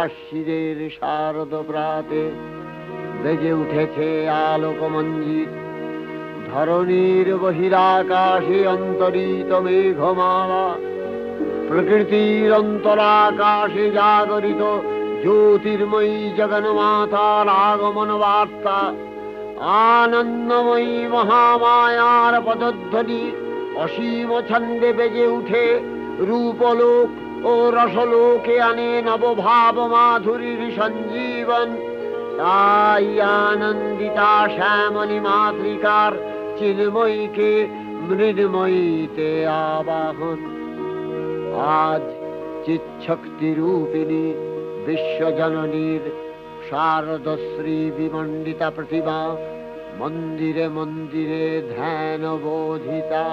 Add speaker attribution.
Speaker 1: আশ্বিনের শারদ প্রাতে বেজে উঠেছে আলোকমঞ্জিত। ধরণীর বহিরাকাশে অন্তরিত মেঘমালা, প্রকৃতির অন্তরাকাশে জাগরিত জ্যোতির্ময়ী জগন্মাতার আগমন বার্তা। আনন্দময়ী মহামায়ার পদধ্বনি অসীম ছন্দে বেজে উঠে রূপলোক ও রসলোকে আনে নবভাব মাধুরীর সঞ্জীবন। তাই আনন্দিতা শ্যামলী মাতৃকার চিন্ময়ীকে মৃন্ময়ীতে আবাহন। আজ চিৎশক্তি রূপিণী বিশ্বজননীর শারদশ্রী বিমণ্ডিতা প্রতিমা মন্দিরে মন্দিরে ধ্যান বোধিতা।